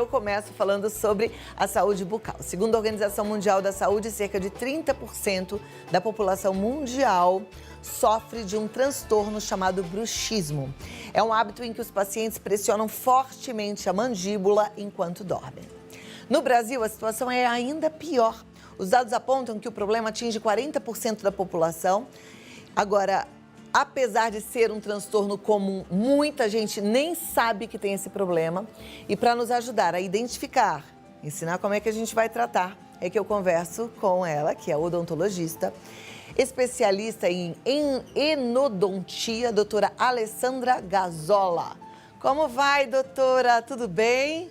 Eu começo falando sobre a saúde bucal. Segundo a Organização Mundial da Saúde, cerca de 30% da população mundial sofre de um transtorno chamado bruxismo. É um hábito em que os pacientes pressionam fortemente a mandíbula enquanto dormem. No Brasil, a situação é ainda pior. Os dados apontam que o problema atinge 40% da população. Agora, apesar de ser um transtorno comum, muita gente nem sabe que tem esse problema. E para nos ajudar a identificar, ensinar como é que a gente vai tratar, é que eu converso com ela, que é odontologista, especialista em endodontia, doutora Alessandra Gazzola. Como vai, doutora? Tudo bem?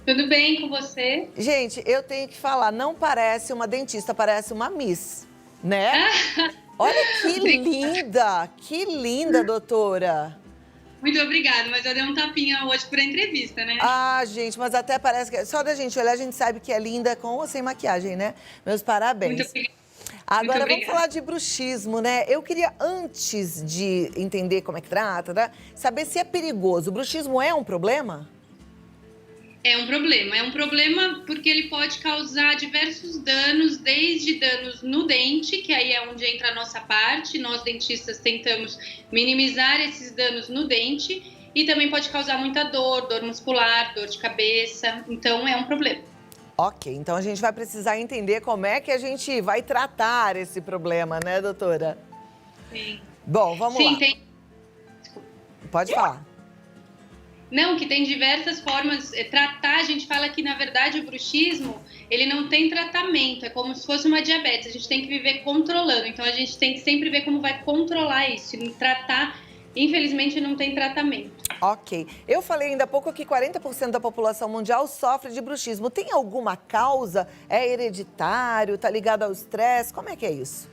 Tudo bem com você? Gente, eu tenho que falar, não parece uma dentista, parece uma miss, né? Olha que linda, doutora. Muito obrigada, mas eu dei um tapinha hoje por entrevista, né? Ah, gente, mas até parece que... Só da gente olhar, a gente sabe que é linda com ou sem maquiagem, né? Meus parabéns. Muito obrigada. Agora, vamos falar de bruxismo, né? Eu queria, antes de entender como é que trata, né, saber se é perigoso. O bruxismo é um problema? É um problema porque ele pode causar diversos danos, desde danos no dente, que aí é onde entra a nossa parte, nós dentistas tentamos minimizar esses danos no dente, e também pode causar muita dor muscular, dor de cabeça, então é um problema. Ok, então a gente vai precisar entender como é que a gente vai tratar esse problema, né, doutora? Sim. Bom, vamos lá. Pode falar. Não, que tem diversas formas. Tratar, a gente fala que, na verdade, o bruxismo, ele não tem tratamento, é como se fosse uma diabetes, a gente tem que viver controlando, então a gente tem que sempre ver como vai controlar isso, tratar, infelizmente, não tem tratamento. Ok. Eu falei ainda há pouco que 40% da população mundial sofre de bruxismo. Tem alguma causa? É hereditário? Tá ligado ao estresse? Como é que é isso?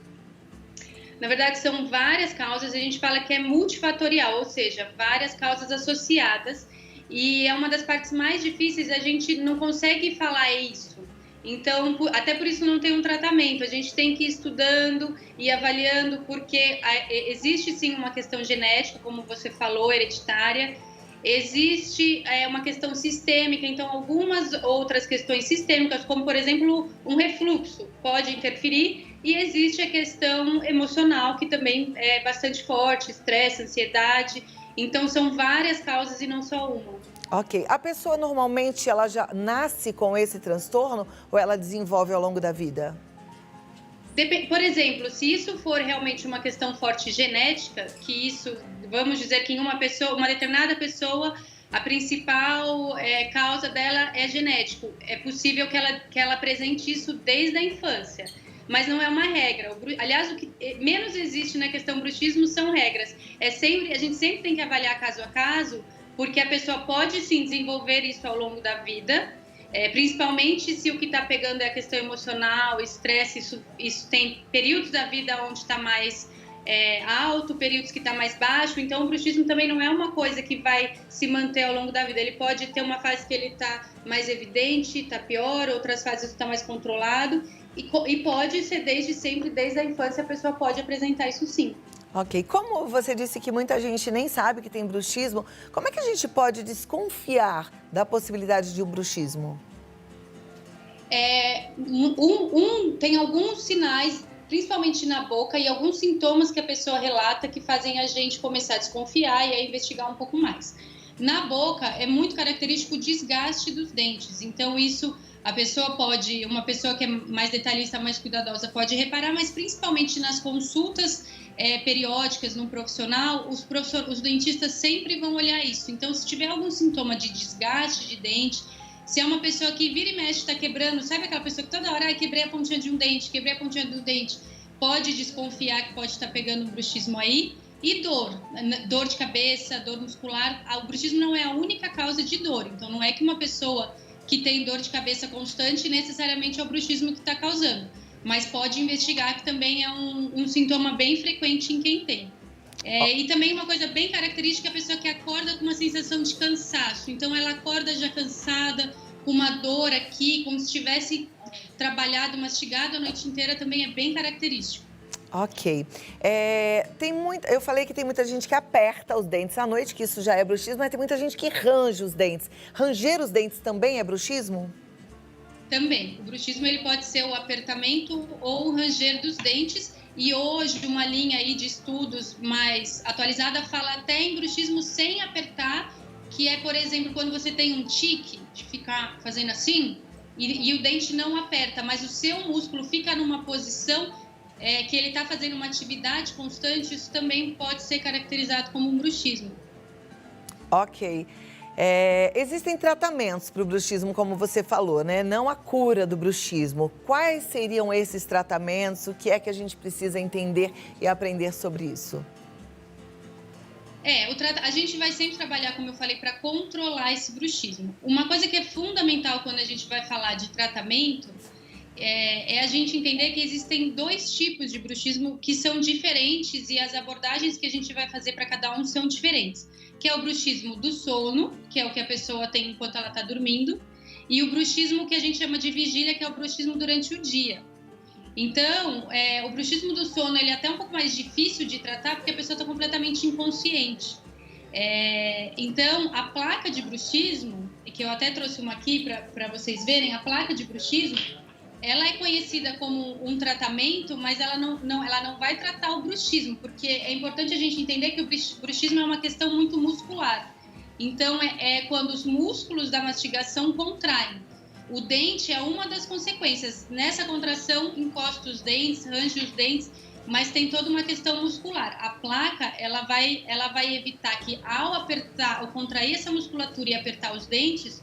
Na verdade, são várias causas, a gente fala que é multifatorial, ou seja, várias causas associadas, e é uma das partes mais difíceis, a gente não consegue falar isso. Então, até por isso não tem um tratamento, a gente tem que ir estudando e avaliando, porque existe sim uma questão genética, como você falou, hereditária, existe uma questão sistêmica, então algumas outras questões sistêmicas, como por exemplo um refluxo, pode interferir, e existe a questão emocional, que também é bastante forte, estresse, ansiedade, então são várias causas e não só uma. Ok. A pessoa normalmente ela já nasce com esse transtorno ou ela desenvolve ao longo da vida? Por exemplo, se isso for realmente uma questão forte genética, que isso, vamos dizer que em uma determinada pessoa, a principal causa dela é genético. É possível que ela apresente isso desde a infância, mas não é uma regra. Aliás, o que menos existe na questão bruxismo são regras. A gente sempre tem que avaliar caso a caso, porque a pessoa pode sim desenvolver isso ao longo da vida, principalmente se o que está pegando é a questão emocional, estresse, isso tem períodos da vida onde está mais alto, períodos que está mais baixo, então o bruxismo também não é uma coisa que vai se manter ao longo da vida, ele pode ter uma fase que ele está mais evidente, está pior, outras fases está mais controlado, e pode ser desde sempre, desde a infância, a pessoa pode apresentar isso sim. Ok. Como você disse que muita gente nem sabe que tem bruxismo, como é que a gente pode desconfiar da possibilidade de um bruxismo? Tem alguns sinais, principalmente na boca, e alguns sintomas que a pessoa relata que fazem a gente começar a desconfiar e a investigar um pouco mais. Na boca, é muito característico o desgaste dos dentes, então isso... uma pessoa que é mais detalhista, mais cuidadosa, pode reparar, mas principalmente nas consultas periódicas no profissional, os dentistas sempre vão olhar isso. Então, se tiver algum sintoma de desgaste de dente, se é uma pessoa que vira e mexe, está quebrando, sabe aquela pessoa que toda hora, quebrei a pontinha de um dente, quebrei a pontinha do dente, pode desconfiar que pode estar pegando um bruxismo aí. E dor de cabeça, dor muscular. O bruxismo não é a única causa de dor, então não é que uma pessoa que tem dor de cabeça constante, necessariamente é o bruxismo que está causando. Mas pode investigar que também é um sintoma bem frequente em quem tem. E também uma coisa bem característica, a pessoa que acorda com uma sensação de cansaço. Então ela acorda já cansada, com uma dor aqui, como se tivesse trabalhado, mastigado a noite inteira, também é bem característico. Ok. Eu falei que tem muita gente que aperta os dentes à noite, que isso já é bruxismo, mas tem muita gente que range os dentes. Ranger os dentes também é bruxismo? Também. O bruxismo ele pode ser o apertamento ou o ranger dos dentes. E hoje uma linha aí de estudos mais atualizada fala até em bruxismo sem apertar, que é, por exemplo, quando você tem um tique de ficar fazendo assim e o dente não aperta, mas o seu músculo fica numa posição que ele está fazendo uma atividade constante, isso também pode ser caracterizado como um bruxismo. Ok. Existem tratamentos para o bruxismo, como você falou, né? Não a cura do bruxismo. Quais seriam esses tratamentos? O que é que a gente precisa entender e aprender sobre isso? A gente vai sempre trabalhar, como eu falei, para controlar esse bruxismo. Uma coisa que é fundamental quando a gente vai falar de tratamento é a gente entender que existem dois tipos de bruxismo que são diferentes e as abordagens que a gente vai fazer para cada um são diferentes. Que é o bruxismo do sono, que é o que a pessoa tem enquanto ela está dormindo, e o bruxismo que a gente chama de vigília, que é o bruxismo durante o dia. Então, o bruxismo do sono ele é até um pouco mais difícil de tratar porque a pessoa está completamente inconsciente. Então, a placa de bruxismo, que eu até trouxe uma aqui para vocês verem, a placa de bruxismo, ela é conhecida como um tratamento, mas ela não vai tratar o bruxismo, porque é importante a gente entender que o bruxismo é uma questão muito muscular. Então, é quando os músculos da mastigação contraem. O dente é uma das consequências. Nessa contração, encosta os dentes, range os dentes, mas tem toda uma questão muscular. A placa, ela vai evitar que ao contrair essa musculatura e apertar os dentes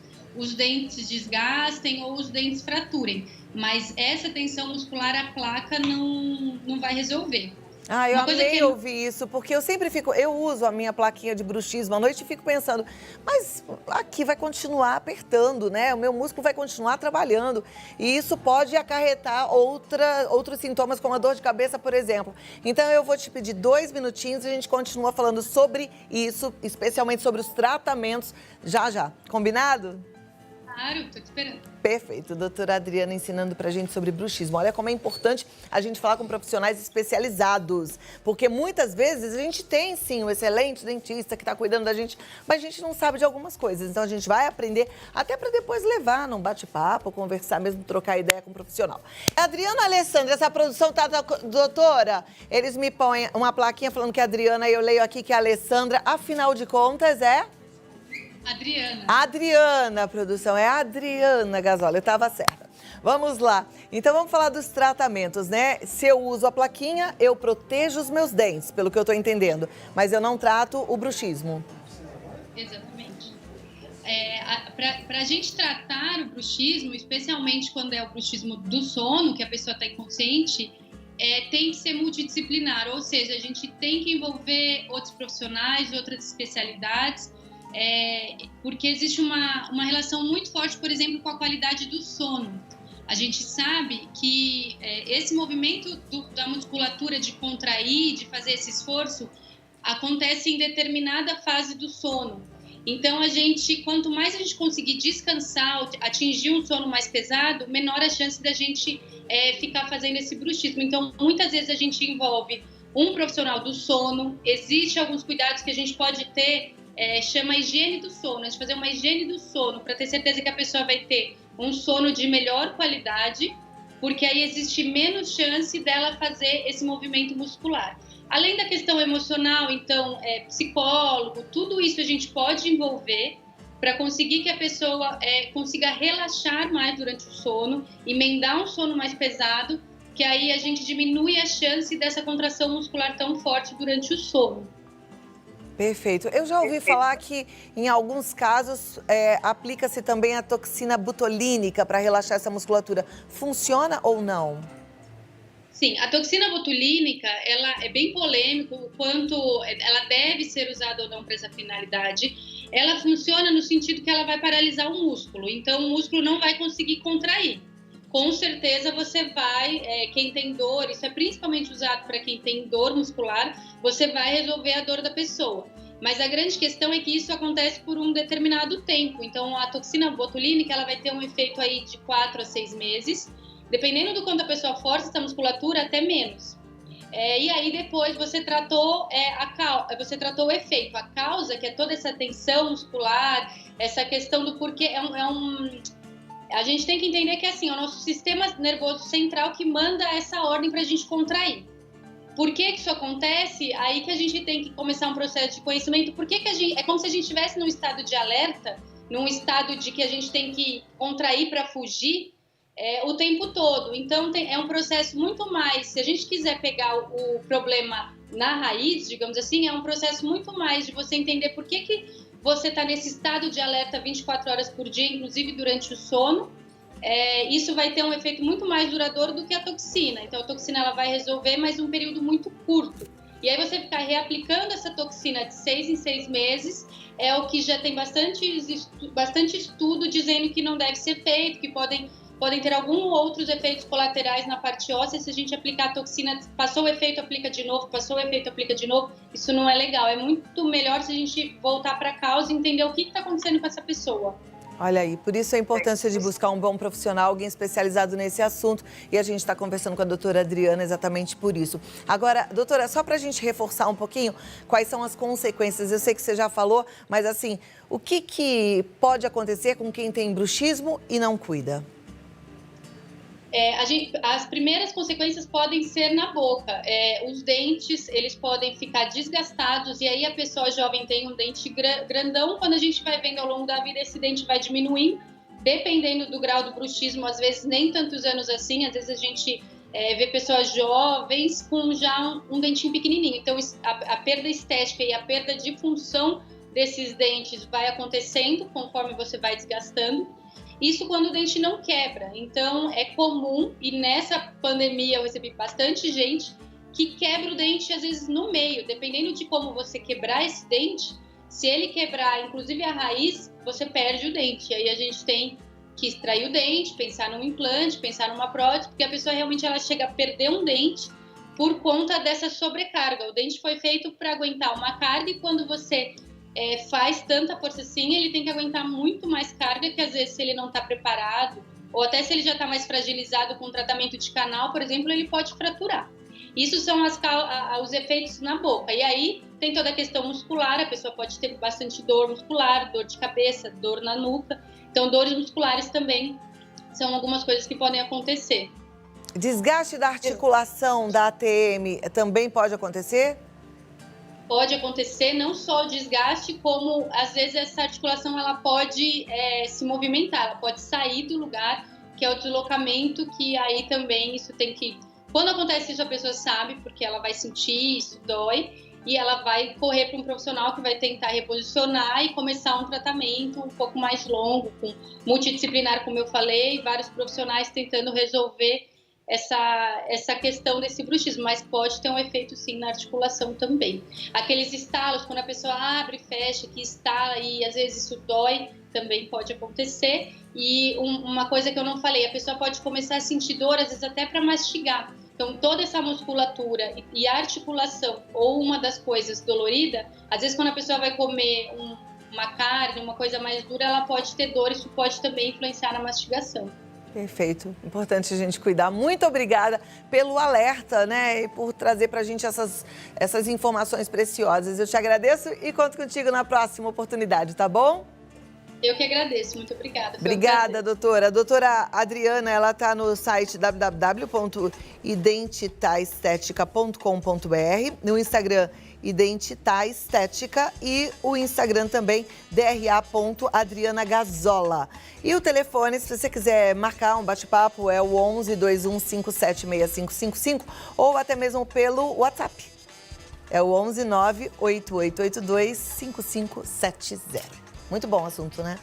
desgastem ou os dentes fraturem. Mas essa tensão muscular, a placa não vai resolver. Eu amei ouvir isso, porque eu uso a minha plaquinha de bruxismo à noite e fico pensando, mas aqui vai continuar apertando, né? O meu músculo vai continuar trabalhando e isso pode acarretar outros sintomas, como a dor de cabeça, por exemplo. Então eu vou te pedir 2 minutinhos e a gente continua falando sobre isso, especialmente sobre os tratamentos, já. Combinado? Claro, tô te esperando. Perfeito, doutora Adriana ensinando pra gente sobre bruxismo. Olha como é importante a gente falar com profissionais especializados, porque muitas vezes a gente tem sim um excelente dentista que tá cuidando da gente, mas a gente não sabe de algumas coisas. Então a gente vai aprender até para depois levar num bate-papo, conversar mesmo, trocar ideia com o profissional. Adriana Alessandra, essa produção tá, doutora, eles me põem uma plaquinha falando que é Adriana e eu leio aqui que é Alessandra, afinal de contas Adriana, produção, é Adriana Gasoli, eu estava certa. Vamos lá. Então vamos falar dos tratamentos, né? Se eu uso a plaquinha, eu protejo os meus dentes, pelo que eu estou entendendo. Mas eu não trato o bruxismo. Exatamente. Para a gente tratar o bruxismo, especialmente quando é o bruxismo do sono, que a pessoa está inconsciente, tem que ser multidisciplinar, ou seja, a gente tem que envolver outros profissionais, outras especialidades, porque existe uma relação muito forte, por exemplo, com a qualidade do sono. A gente sabe que esse movimento da musculatura de contrair, de fazer esse esforço, acontece em determinada fase do sono. Então, quanto mais a gente conseguir descansar, atingir um sono mais pesado, menor a chance da gente ficar fazendo esse bruxismo. Então, muitas vezes a gente envolve um profissional do sono, existem alguns cuidados que a gente pode ter, chama higiene do sono, a gente fazer uma higiene do sono para ter certeza que a pessoa vai ter um sono de melhor qualidade, porque aí existe menos chance dela fazer esse movimento muscular. Além da questão emocional, então, psicólogo, tudo isso a gente pode envolver para conseguir que a pessoa consiga relaxar mais durante o sono, emendar um sono mais pesado, que aí a gente diminui a chance dessa contração muscular tão forte durante o sono. Perfeito. Eu já ouvi falar que, em alguns casos, aplica-se também a toxina botulínica para relaxar essa musculatura. Funciona ou não? Sim, a toxina botulínica, ela é bem polêmica, o quanto ela deve ser usada ou não para essa finalidade. Ela funciona no sentido que ela vai paralisar o músculo, então o músculo não vai conseguir contrair. Com certeza você vai, quem tem dor, isso é principalmente usado para quem tem dor muscular, você vai resolver a dor da pessoa. Mas a grande questão é que isso acontece por um determinado tempo. Então a toxina botulínica ela vai ter um efeito aí de 4 a 6 meses, dependendo do quanto a pessoa força essa musculatura, até menos. E aí depois você tratou você tratou o efeito, a causa, que é toda essa tensão muscular, essa questão do porquê a gente tem que entender que assim, é o nosso sistema nervoso central que manda essa ordem para a gente contrair. Por que isso acontece? Aí que a gente tem que começar um processo de conhecimento. Por que a gente, é como se a gente estivesse num estado de alerta, num estado de que a gente tem que contrair para fugir o tempo todo. Então, é um processo muito mais... Se a gente quiser pegar o problema na raiz, digamos assim, é um processo muito mais de você entender por que você está nesse estado de alerta 24 horas por dia, inclusive durante o sono. Isso vai ter um efeito muito mais duradouro do que a toxina. Então, a toxina ela vai resolver, mas um período muito curto. E aí você ficar reaplicando essa toxina de 6 em 6 meses é o que já tem bastante estudo dizendo que não deve ser feito, que podem ter alguns outros efeitos colaterais na parte óssea se a gente aplicar a toxina, passou o efeito, aplica de novo, passou o efeito, aplica de novo. Isso não é legal. É muito melhor se a gente voltar para a causa e entender o que está acontecendo com essa pessoa. Olha aí, por isso a importância de buscar um bom profissional, alguém especializado nesse assunto. E a gente está conversando com a doutora Adriana exatamente por isso. Agora, doutora, só para a gente reforçar um pouquinho, quais são as consequências? Eu sei que você já falou, mas assim, o que pode acontecer com quem tem bruxismo e não cuida? As primeiras consequências podem ser na boca. Os dentes, eles podem ficar desgastados e aí a pessoa jovem tem um dente grandão. Quando a gente vai vendo ao longo da vida, esse dente vai diminuindo, dependendo do grau do bruxismo, às vezes nem tantos anos assim, às vezes a gente vê pessoas jovens com já um dentinho pequenininho. Então, a perda estética e a perda de função desses dentes vai acontecendo conforme você vai desgastando. Isso quando o dente não quebra. Então, é comum, e nessa pandemia eu recebi bastante gente que quebra o dente, às vezes, no meio. Dependendo de como você quebrar esse dente, se ele quebrar, inclusive a raiz, você perde o dente. Aí a gente tem que extrair o dente, pensar num implante, pensar numa prótese, porque a pessoa realmente ela chega a perder um dente por conta dessa sobrecarga. O dente foi feito para aguentar uma carga e quando você faz tanta força assim, ele tem que aguentar muito mais carga que às vezes se ele não está preparado, ou até se ele já está mais fragilizado com tratamento de canal, por exemplo, ele pode fraturar. Isso são os efeitos na boca. E aí tem toda a questão muscular, a pessoa pode ter bastante dor muscular, dor de cabeça, dor na nuca. Então, dores musculares também são algumas coisas que podem acontecer. Desgaste da articulação da ATM também pode acontecer? Pode acontecer não só o desgaste, como às vezes essa articulação ela pode se movimentar, ela pode sair do lugar, que é o deslocamento, que aí também isso tem que... Quando acontece isso, a pessoa sabe, porque ela vai sentir, isso dói, e ela vai correr para um profissional que vai tentar reposicionar e começar um tratamento um pouco mais longo, com multidisciplinar, como eu falei, vários profissionais tentando resolver essa questão desse bruxismo, mas pode ter um efeito sim na articulação também. Aqueles estalos, quando a pessoa abre e fecha, que estala e às vezes isso dói, também pode acontecer. E uma coisa que eu não falei, a pessoa pode começar a sentir dor, às vezes até para mastigar. Então toda essa musculatura e a articulação, ou uma das coisas dolorida, às vezes quando a pessoa vai comer uma carne, uma coisa mais dura, ela pode ter dor, isso pode também influenciar na mastigação. Perfeito. Importante a gente cuidar. Muito obrigada pelo alerta, né? E por trazer pra gente essas informações preciosas. Eu te agradeço e conto contigo na próxima oportunidade, tá bom? Eu que agradeço. Muito obrigada. Obrigada, doutora. A doutora Adriana, ela está no site www.identitaestética.com.br, no Instagram Identitaestética e o Instagram também dra.adrianagazola. E o telefone, se você quiser marcar um bate-papo, é o 11 21576555 ou até mesmo pelo WhatsApp. É o 11 98882 5570. Muito bom o assunto, né?